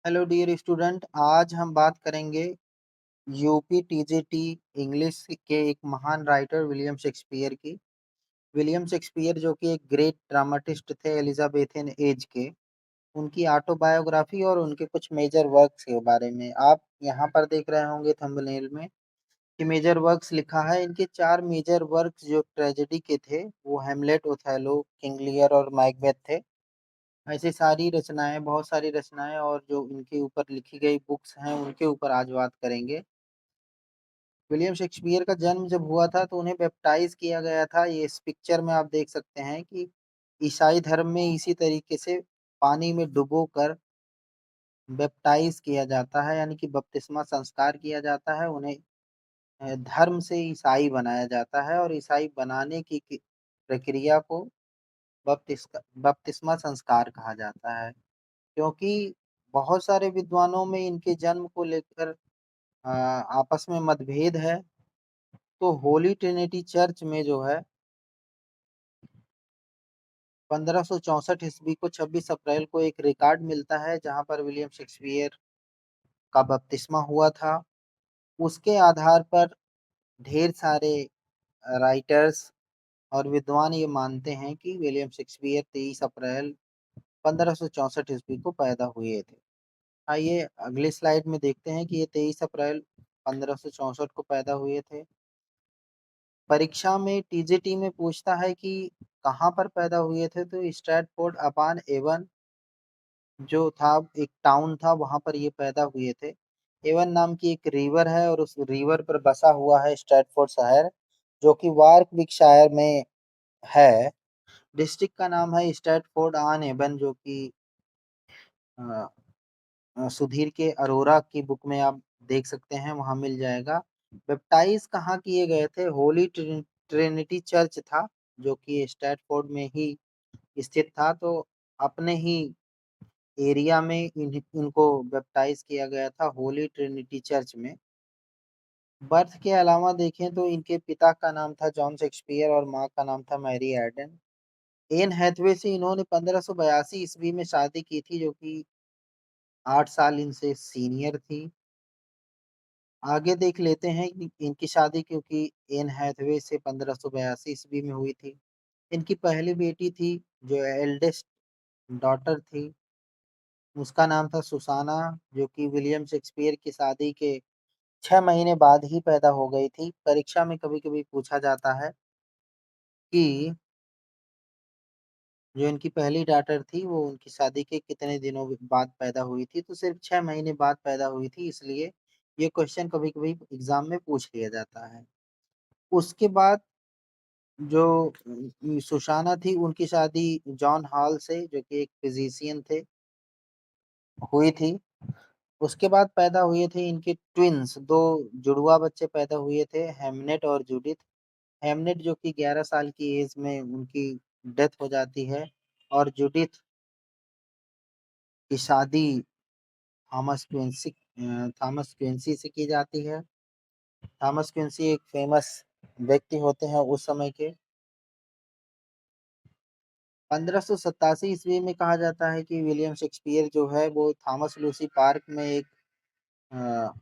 Hello dear student, आज हम बात करेंगे यूपी टीजीटी इंग्लिश के एक महान राइटर विलियम शेक्सपियर की। विलियम शेक्सपियर जो कि एक ग्रेट ड्रामाटिस्ट थे एलिजाबेथन एज के, उनकी ऑटोबायोग्राफी और उनके कुछ मेजर वर्क्स के बारे में आप यहाँ पर देख रहे होंगे थंबनेल में कि मेजर वर्क्स लिखा है। इनके चार मेजर वर्क्स जो ट्रेजेडी के थे वो हेमलेट, ओथेलो, किंग लियर और मैकबेथ थे। ऐसी सारी रचनाएं, बहुत सारी रचनाएं और जो इनके ऊपर लिखी गई बुक्स हैं उनके ऊपर आज बात करेंगे। विलियम शेक्सपियर का जन्म जब हुआ था तो उन्हें बैप्टाइज किया गया था। ये इस पिक्चर में आप देख सकते हैं कि ईसाई धर्म में इसी तरीके से पानी में डुबो कर बैप्टाइज किया जाता है, यानी कि बपतिस्मा संस्कार किया जाता है। उन्हें धर्म से ईसाई बनाया जाता है और ईसाई बनाने की प्रक्रिया को बपतिस्मा संस्कार कहा जाता है। क्योंकि बहुत सारे विद्वानों में इनके जन्म को लेकर आपस में मतभेद है। तो होली ट्रिनिटी चर्च में जो है 1564 ईस्वी को 26 अप्रैल को एक रिकॉर्ड मिलता है जहां पर विलियम शेक्सपियर का बपतिस्मा हुआ था। उसके आधार पर ढेर सारे राइटर्स और विद्वान ये मानते हैं कि विलियम शेक्सपियर 23 अप्रैल 1564 ईस्वी को पैदा हुए थे। आइए अगले स्लाइड में देखते हैं कि ये 23 अप्रैल 1564 को पैदा हुए थे। परीक्षा में टीजीटी में पूछता है कि कहाँ पर पैदा हुए थे, तो स्ट्रैटफोर्ड अपॉन एवन जो था, एक टाउन था, वहां पर ये पैदा हुए थे। एवन नाम की एक रिवर है और उस रिवर पर बसा हुआ है स्ट्रैटफोर्ड शहर, जो कि वार्विकशायर में है। डिस्ट्रिक्ट का नाम है स्ट्रैटफोर्ड ऑन एवन, जो कि सुधीर के अरोरा की बुक में आप देख सकते हैं, वहां मिल जाएगा। बैप्टाइज कहाँ किए गए थे? होली ट्रिनिटी चर्च था जो कि स्टैटफोर्ड में ही स्थित था। तो अपने ही एरिया में इनको बैप्टाइज किया गया था होली ट्रिनिटी चर्च में। बर्थ के अलावा देखें तो इनके पिता का नाम था जॉन शेक्सपियर और माँ का नाम था मैरी एडन। एन हैथवे से इन्होंने 1582 ईस्वी में शादी की थी, जो कि 8 साल इनसे सीनियर थी। आगे देख लेते हैं कि इनकी शादी क्योंकि एन हैथवे से 1582 ईस्वी में हुई थी। इनकी पहली बेटी थी जो एल्डेस्ट डॉटर थी, उसका नाम था सुसाना, जो कि विलियम शेक्सपियर की शादी के 6 महीने बाद ही पैदा हो गई थी। परीक्षा में कभी कभी पूछा जाता है कि जो इनकी पहली डॉटर थी वो उनकी शादी के कितने दिनों बाद पैदा हुई थी, तो सिर्फ 6 महीने बाद पैदा हुई थी, इसलिए ये क्वेश्चन कभी कभी एग्जाम में पूछ लिया जाता है। उसके बाद जो सुशाना थी उनकी शादी जॉन हॉल से, जो कि एक फिजिशियन थे, हुई थी। उसके बाद पैदा हुए थे इनके ट्विंस, दो जुड़वा बच्चे पैदा हुए थे, हेमनेट और जूडिथ। हेमनेट जो कि 11 साल की एज में उनकी डेथ हो जाती है, और जूडिथ की शादी थॉमस क्विंसी से की जाती है। थॉमस क्विंसी एक फेमस व्यक्ति होते हैं उस समय के। 1587 ईस्वी में कहा जाता है कि विलियम शेक्सपियर जो है वो थॉमस लूसी पार्क में एक अ,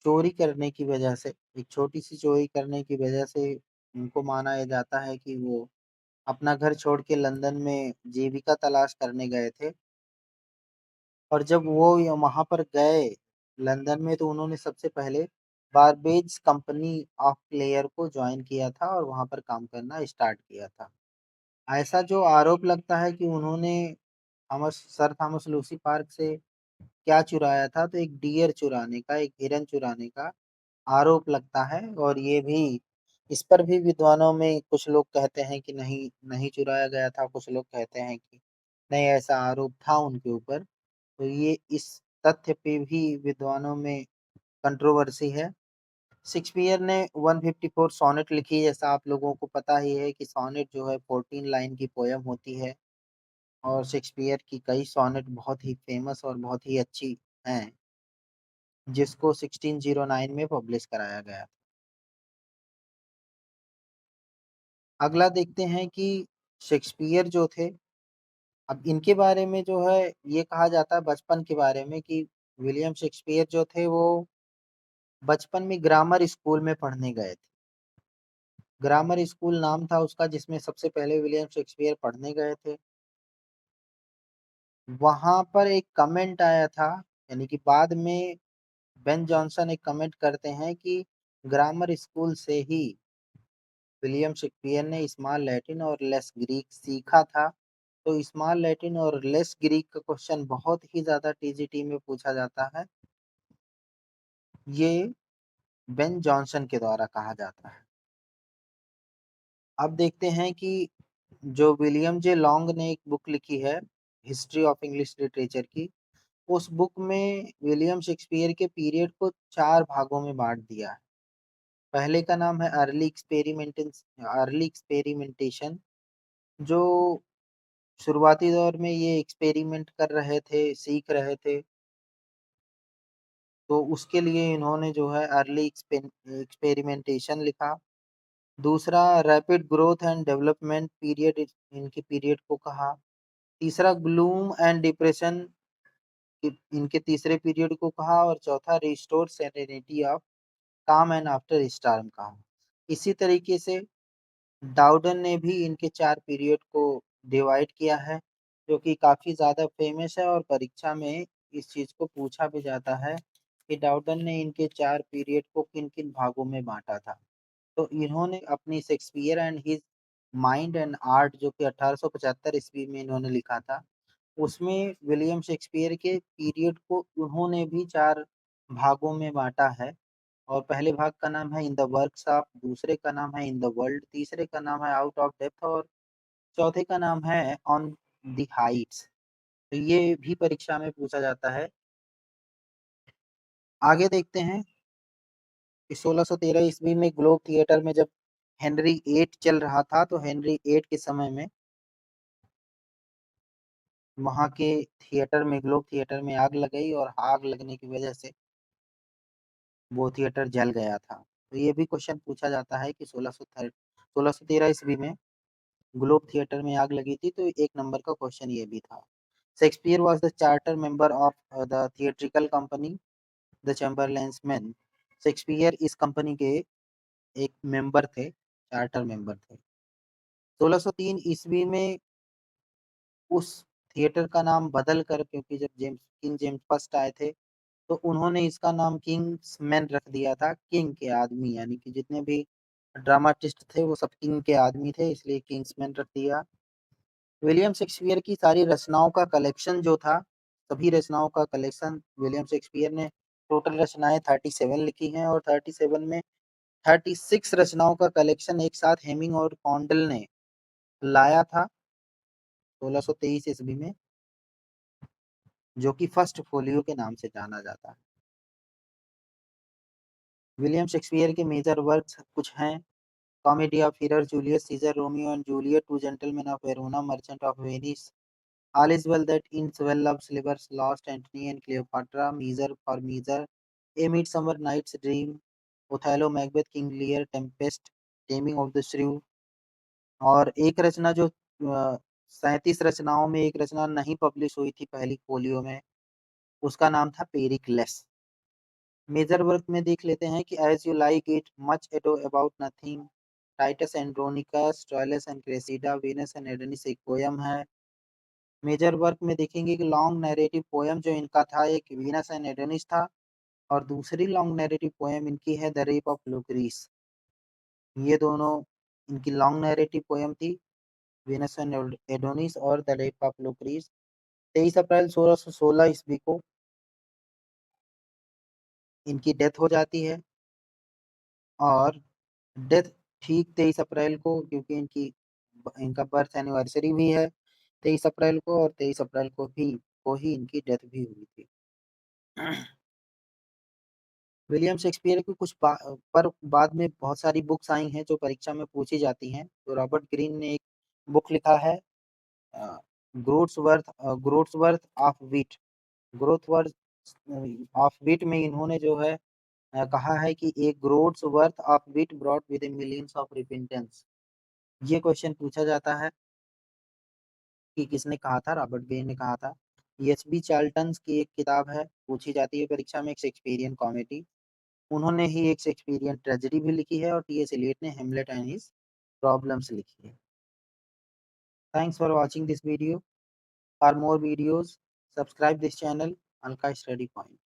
चोरी करने की वजह से, एक छोटी सी चोरी करने की वजह से उनको माना जाता है कि वो अपना घर छोड़ के लंदन में जीविका तलाश करने गए थे। और जब वो वहां पर गए लंदन में, तो उन्होंने सबसे पहले बारबेज कंपनी ऑफ क्लेयर को ज्वाइन किया था और वहां पर काम करना स्टार्ट किया था। ऐसा जो आरोप लगता है कि उन्होंने थॉमस लूसी पार्क से क्या चुराया था, तो एक डियर चुराने का, एक हिरन चुराने का आरोप लगता है। और ये भी, इस पर भी विद्वानों में कुछ लोग कहते हैं कि नहीं, नहीं चुराया गया था, कुछ लोग कहते हैं कि नहीं, ऐसा आरोप था उनके ऊपर। तो ये इस तथ्य पे भी विद्वानों में कंट्रोवर्सी है। शेक्सपियर ने 154 सोनेट लिखी, जैसा आप लोगों को पता ही है कि सोनेट जो है 14 लाइन की पोयम होती है। और शेक्सपियर की कई सोनेट बहुत ही फेमस और बहुत ही अच्छी हैं, जिसको 1609 में पब्लिश कराया गया। अगला देखते हैं कि शेक्सपियर जो थे अब इनके बारे में जो है ये कहा जाता है बचपन के बारे में कि विलियम शेक्सपियर जो थे वो बचपन में ग्रामर स्कूल में पढ़ने गए थे। ग्रामर स्कूल नाम था उसका जिसमें सबसे पहले विलियम शेक्सपियर पढ़ने गए थे। वहां पर एक कमेंट आया था, यानी कि बाद में बेन जॉनसन एक कमेंट करते हैं कि ग्रामर स्कूल से ही विलियम शेक्सपियर ने स्मॉल लैटिन और लेस ग्रीक सीखा था। तो स्मॉल लैटिन और लेस ग्रीक का क्वेश्चन बहुत ही ज्यादा टीजीटी में पूछा जाता है। ये बेन जॉनसन के द्वारा कहा जाता है। अब देखते हैं कि जो विलियम जे लॉन्ग ने एक बुक लिखी है हिस्ट्री ऑफ इंग्लिश लिटरेचर की, उस बुक में विलियम शेक्सपियर के पीरियड को 4 भागों में बांट दिया है। पहले का नाम है अर्ली एक्सपेरिमेंटेशन, जो शुरुआती दौर में ये एक्सपेरिमेंट कर रहे थे, सीख रहे थे। तो उसके लिए इन्होंने जो है अर्ली एक्सपेरिमेंटेशन लिखा। दूसरा rapid growth and development period, इनके पीरियड को कहा। तीसरा ग्लूम एंड डिप्रेशन, इनके तीसरे पीरियड को कहा। और चौथा रिस्टोर सेरेनिटी ऑफ काम एंड आफ्टर स्टॉर्म कहा। इसी तरीके से डाउडन ने भी इनके 4 पीरियड को डिवाइड किया है, जो कि काफी ज्यादा फेमस है और परीक्षा में इस चीज को पूछा भी जाता है कि डाउडन ने इनके 4 पीरियड को किन किन भागों में बांटा था। तो इन्होंने अपनी Shakespeare and his mind and art, जो कि 1875 ईस्वी में इन्होंने लिखा था, उसमें विलियम शेक्सपियर के पीरियड को उन्होंने भी 4 भागों में बांटा है। और पहले भाग का नाम है इन द वर्कशॉप, दूसरे का नाम है इन द वर्ल्ड, तीसरे का नाम है आउट ऑफ डेप्थ और चौथे का नाम है ऑन द हाइट्स। तो ये भी परीक्षा में पूछा जाता है। आगे देखते हैं कि 1613 ईस्वी में ग्लोब थिएटर में जब हेनरी एट चल रहा था, तो हेनरी एट के समय में वहां के थिएटर में, ग्लोब थिएटर में आग लग गई और आग लगने की वजह से वो थिएटर जल गया था। तो ये भी क्वेश्चन पूछा जाता है कि 1613 ईस्वी में ग्लोब थिएटर में आग लगी थी, तो एक नंबर का क्वेश्चन ये भी था। Shakespeare was the charter member of the theatrical company the Chamberlain's man. Shakespeare इस कंपनी के एक मेंबर थे, चार्टर मेंबर थे। 1603 ईस्वी में उस थिएटर का नाम बदल कर, क्योंकि जब किंग जेम्स फर्स्ट आए थे तो उन्होंने इसका नाम किंग्स मैन रख दिया था, किंग के आदमी, यानी कि जितने भी ड्रामाटिस्ट थे वो सब किंग के आदमी थे, इसलिए किंग्स मैन रख दिया। विलियम शेक्सपियर की सारी रचनाओं का कलेक्शन जो था, सभी रचनाओं का कलेक्शन विलियम शेक्सपियर ने, टोटल रचनाएं 37 लिखी हैं और 37 में 36 रचनाओं का कलेक्शन एक साथ हेमिंग और कॉन्डल ने लाया था 1623 ईस्वी में, जो कि फर्स्ट फोलियो के नाम से जाना जाता है। विलियम शेक्सपियर के मेजर वर्क्स कुछ हैं: comedy of error, Julius Caesar, Romeo and Juliet, two gentleman of Verona, merchant of Venice, all is well that ends well, love slivers, lost, Antony and Cleopatra, measure for measure, a midsummer night's dream, Othello, Macbeth, king Lear, tempest, taming of the shrew. और एक रचना जो 37 रचनाओं में एक रचना नहीं publish हुई थी पहली फोलियो में, उसका नाम था पेरिक्लेस। मेजर वर्क में देख लेते हैं कि as you like it, much ado about nothing, Titus Andronicus, Troilus and Cressida, Venus and Adonis एक पोयम है। मेजर वर्क में देखेंगे कि लॉन्ग नैरेटिव पोयम जो इनका था, एक वीनस एंड एडोनिस था और दूसरी लॉन्ग नैरेटिव पोयम इनकी है द रेप ऑफ लुक्रीस। ये दोनों इनकी लॉन्ग नैरेटिव पोयम थी, वीनस एंड एडोनिस और द रेप ऑफ लुक्रीस। 23 अप्रैल 1616 ईस्वी को इनकी डेथ हो जाती है। और डेथ ठीक 23 अप्रैल को, क्योंकि इनका बर्थ एनिवर्सरी भी है 23 अप्रैल को, और 23 अप्रैल को ही इनकी डेथ भी हुई थी। विलियम शेक्सपियर की पर बाद में बहुत सारी बुक्स आई हैं जो परीक्षा में पूछी जाती हैं। तो रॉबर्ट ग्रीन ने एक बुक लिखा है, ग्रोथ्सवर्थ ऑफ वीट। ग्रोथवर्थ ऑफ वीट में इन्होंने जो है कहा है कि एक growths worth of wheat brought with millions of repentance. ये क्वेश्चन पूछा जाता है। कि किसने कहा था, रॉबर्ट बेन ने कहा था। एच.बी. चार्ल्टन्स की एक किताब है, पूछी जाती है परीक्षा में, एक शेक्सपियरियन कॉमेडी। उन्होंने ही एक शेक्सपियरियन ट्रेजेडी भी लिखी है और टी.एस. एलियट ने हेमलेट एंड हिज प्रॉब्लम्स लिखी है। Thanks for watching this video. For more videos, subscribe this channel, Alka Study Point.